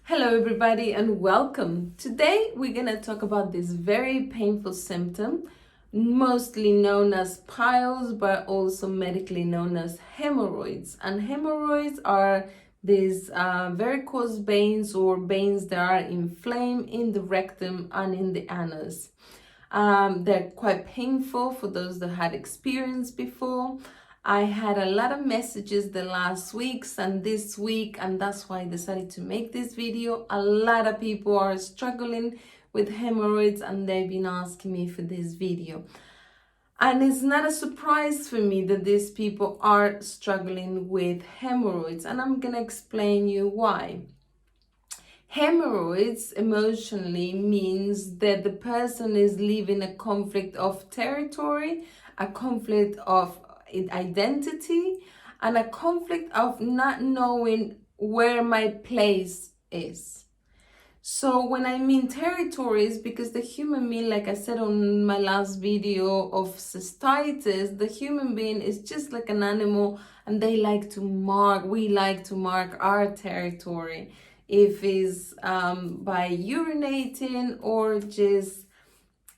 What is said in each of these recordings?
Hello everybody and welcome. Today we're going to talk about this very painful symptom, mostly known as piles, but also medically known as hemorrhoids. And hemorrhoids are these varicose veins or veins that are inflamed in the rectum and in the anus. They're quite painful for those that had experienced before. I had a lot of messages the last weeks and this week, and that's why I decided to make this video. A lot of people are struggling with hemorrhoids and they've been asking me for this video. And it's not a surprise for me that these people are struggling with hemorrhoids, and I'm gonna explain you why. Hemorrhoids emotionally means that the person is living a conflict of territory, a conflict of identity, and a conflict of not knowing where my place is. So when I mean territories, because the human being, like I said on my last video of cystitis, the human being is just like an animal, and we like to mark our territory, if it's by urinating or just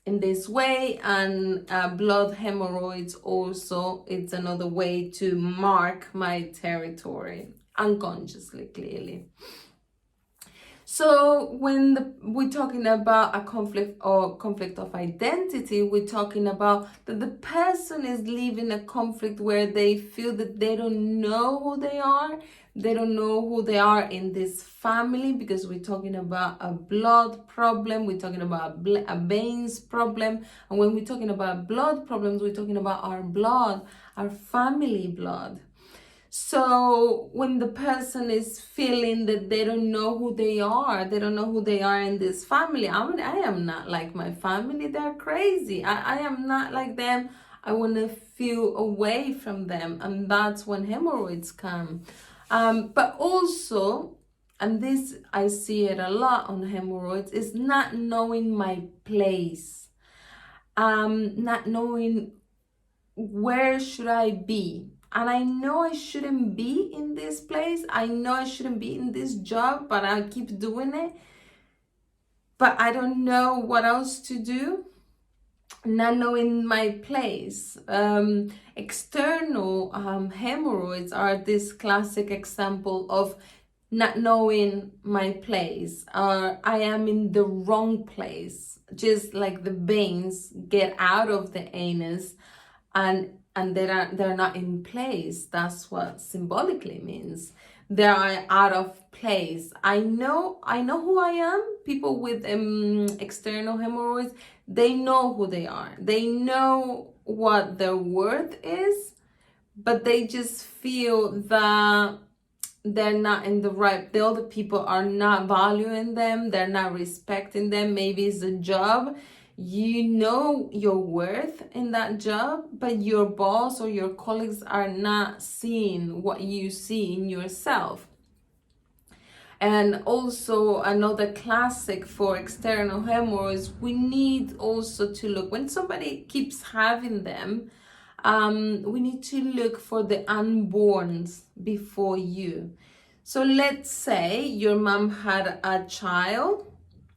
in this way. And blood hemorrhoids also, it's another way to mark my territory unconsciously, clearly. So when we're talking about a conflict of identity, we're talking about that the person is living a conflict where they feel that they don't know who they are. They don't know who they are in this family, because we're talking about a blood problem, we're talking about a veins problem. And when we're talking about blood problems, we're talking about our blood, our family blood. So when the person is feeling that they don't know who they are in this family, I am not like my family, they're crazy. I am not like them. I want to feel away from them, and that's when hemorrhoids come. But also, and this I see it a lot on hemorrhoids, is not knowing my place, not knowing where should I be. And I know I shouldn't be in this place. I know I shouldn't be in this job, but I keep doing it. But I don't know what else to do. Not knowing my place. External hemorrhoids are this classic example of not knowing my place. I am in the wrong place. Just like the veins get out of the anus and they're not in place. That's what symbolically means. They are out of place. I know who I am. People with external hemorrhoids, they know who they are. They know what their worth is, but they just feel that they're not in the right, the other people are not valuing them, they're not respecting them. Maybe it's a job. You know your worth in that job, but your boss or your colleagues are not seeing what you see in yourself. And also another classic for external hemorrhoids, we need also to look, when somebody keeps having them, we need to look for the unborns before you. So let's say your mom had a child,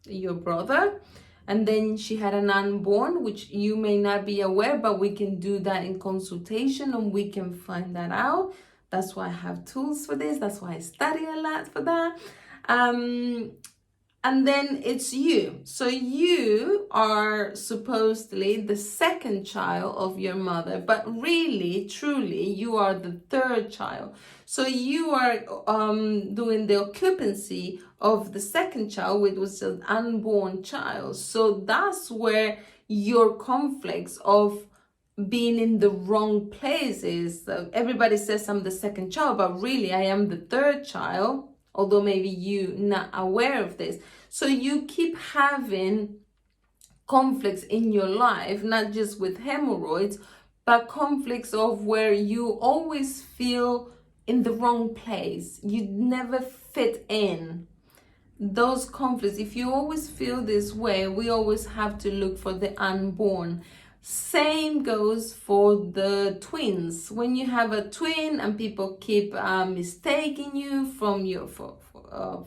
your brother, and then she had an unborn, which you may not be aware, but we can do that in consultation and we can find that out. That's why I have tools for this. That's why I study a lot for that. And then it's you. So you are supposedly the second child of your mother, but really, truly, you are the third child. So you are doing the occupancy of the second child, which was an unborn child. So that's where your conflicts of being in the wrong place is. Everybody says I'm the second child, but really I am the third child, although maybe you not aware of this. So you keep having conflicts in your life, not just with hemorrhoids, but conflicts of where you always feel in the wrong place. You never fit in. Those conflicts, if you always feel this way, we always have to look for the unborn. Same goes for the twins. When you have a twin and people keep mistaking you from your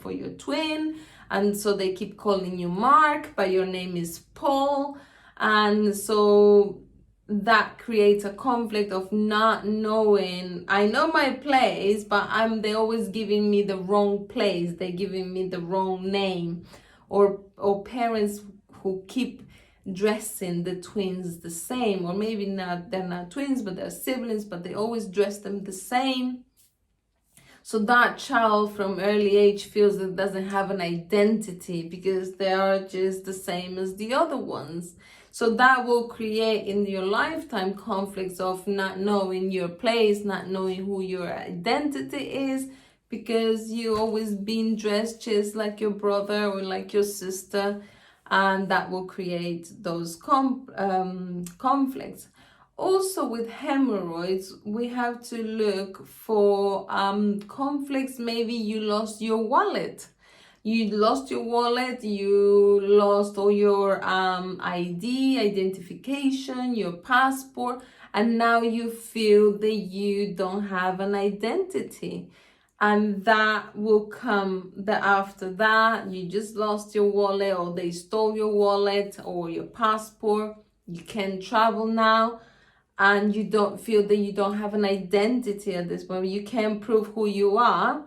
for your twin, and so they keep calling you Mark, but your name is Paul, and so that creates a conflict of not knowing. I know my place, but they're always giving me the wrong place. They're giving me the wrong name, or parents who keep dressing the twins the same, or maybe not, they're not twins, but they're siblings, but they always dress them the same. So that child from early age feels that it doesn't have an identity because they are just the same as the other ones. So that will create in your lifetime conflicts of not knowing your place, not knowing who your identity is, because you always been dressed just like your brother or like your sister, and that will create those conflicts. Also with hemorrhoids, we have to look for conflicts. Maybe you lost your wallet. You lost your wallet, you lost all your ID, identification, your passport, and now you feel that you don't have an identity. And that will come after that. You just lost your wallet, or they stole your wallet or your passport. You can't travel now, and you don't feel that you don't have an identity at this point. You can't prove who you are.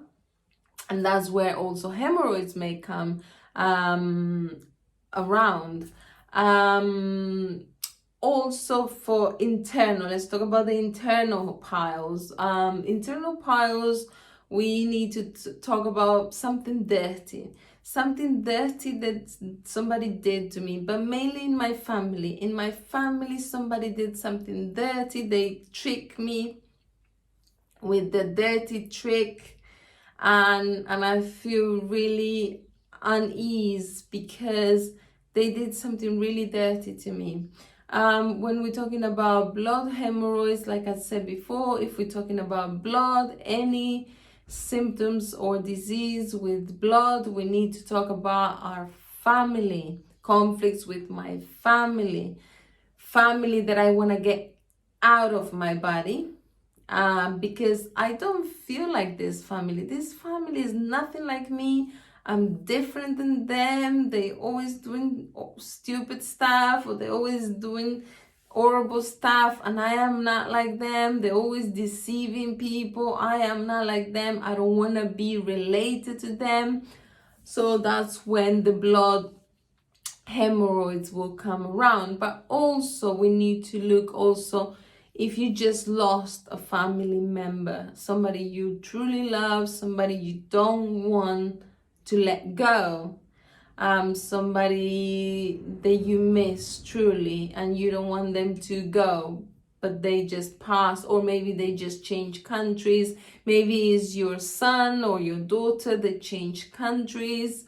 And that's where also hemorrhoids may come around. Also for internal, let's talk about the internal piles. Internal piles, we need to talk about something dirty that somebody did to me, but mainly in my family. In my family, somebody did something dirty. They tricked me with the dirty trick, and I feel really unease because they did something really dirty to me. When we're talking about blood hemorrhoids, like I said before, if we're talking about blood, any symptoms or disease with blood, we need to talk about our family, conflicts with my family that I want to get out of my body. Because I don't feel like this family. This family is nothing like me. I'm different than them. They always doing stupid stuff, or they always doing horrible stuff, and I am not like them. They're always deceiving people. I am not like them. I don't want to be related to them. So that's when the blood hemorrhoids will come around. But also we need to look also if you just lost a family member, somebody you truly love, somebody you don't want to let go, somebody that you miss truly and you don't want them to go, but they just passed, or maybe they just changed countries. Maybe it's your son or your daughter that changed countries,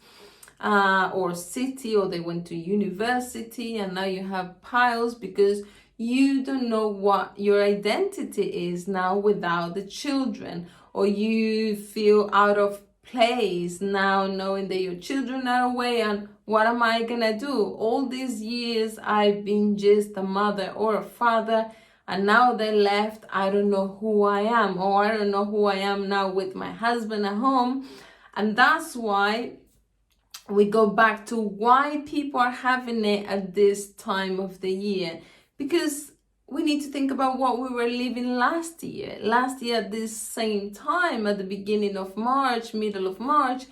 or city, or they went to university, and now you have piles because you don't know what your identity is now without the children, or you feel out of place now knowing that your children are away, and what am I gonna do? All these years I've been just a mother or a father, and now they left. I don't know who I am, or I don't know who I am now with my husband at home. And that's why we go back to why people are having it at this time of the year, because we need to think about what we were living last year. Last year at this same time, at the beginning of March, middle of March,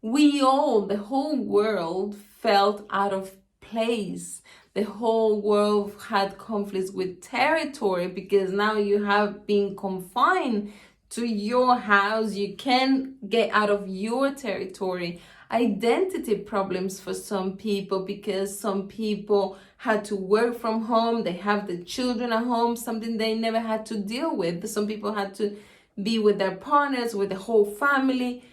the whole world felt out of place. The whole world had conflicts with territory, because now you have been confined to your house. You can't get out of your territory. Identity problems for some people, because some people had to work from home. They have the children at home, something they never had to deal with. Some people had to be with their partners, with the whole family,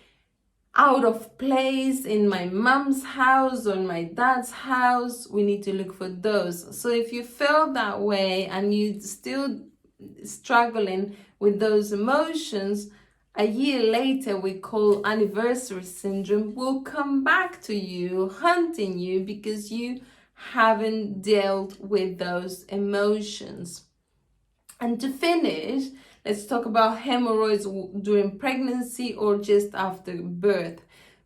out of place in my mom's house or in my dad's house. We need to look for those. So if you feel that way and you still struggling with those emotions, a year later, we call anniversary syndrome, will come back to you, hunting you, because you haven't dealt with those emotions. And to finish, let's talk about hemorrhoids during pregnancy or just after birth.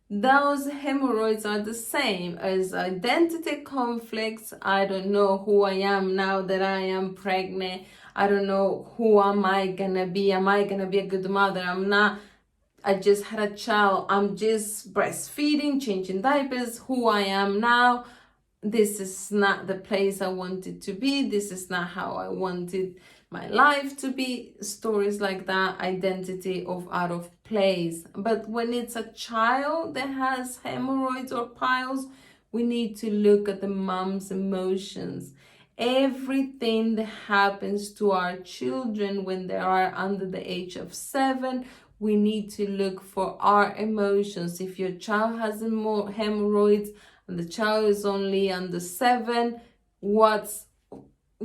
those hemorrhoids are the same as identity conflicts. I don't know who I am now that I am pregnant. I don't know who am I gonna be. Am I gonna be a good mother? I'm not. I just had a child. I'm just breastfeeding, changing diapers. Who I am now. This is not the place I wanted to be. This is not how I wanted my life to be. Stories like that, identity of out of place. But when it's a child that has hemorrhoids or piles, we need to look at the mom's emotions. Everything that happens to our children when they are under the age of 7, we need to look for our emotions. If your child has hemorrhoids and the child is only under 7, what's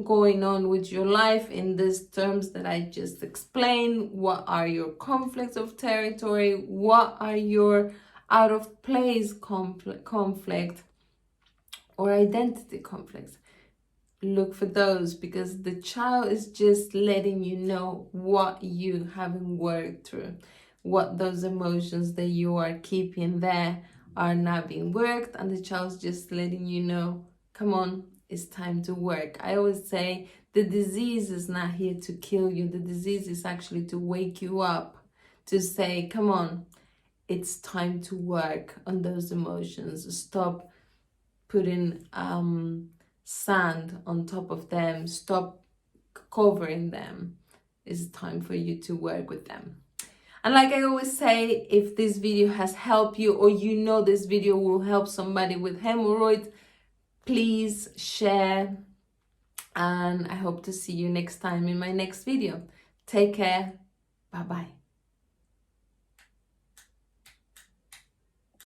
going on with your life in these terms that I just explained? What are your conflicts of territory? What are your out of place conflict or identity conflicts? Look for those, because the child is just letting you know what you haven't worked through, what those emotions that you are keeping there are not being worked, and the child's just letting you know, come on, it's time to work. I always say the disease is not here to kill you. The disease is actually to wake you up, to say, come on, it's time to work on those emotions. Stop putting sand on top of them. Stop covering them. It's time for you to work with them. And like I always say, if this video has helped you, or you know this video will help somebody with hemorrhoids, please share. And I hope to see you next time in my next video. Take care. Bye-bye.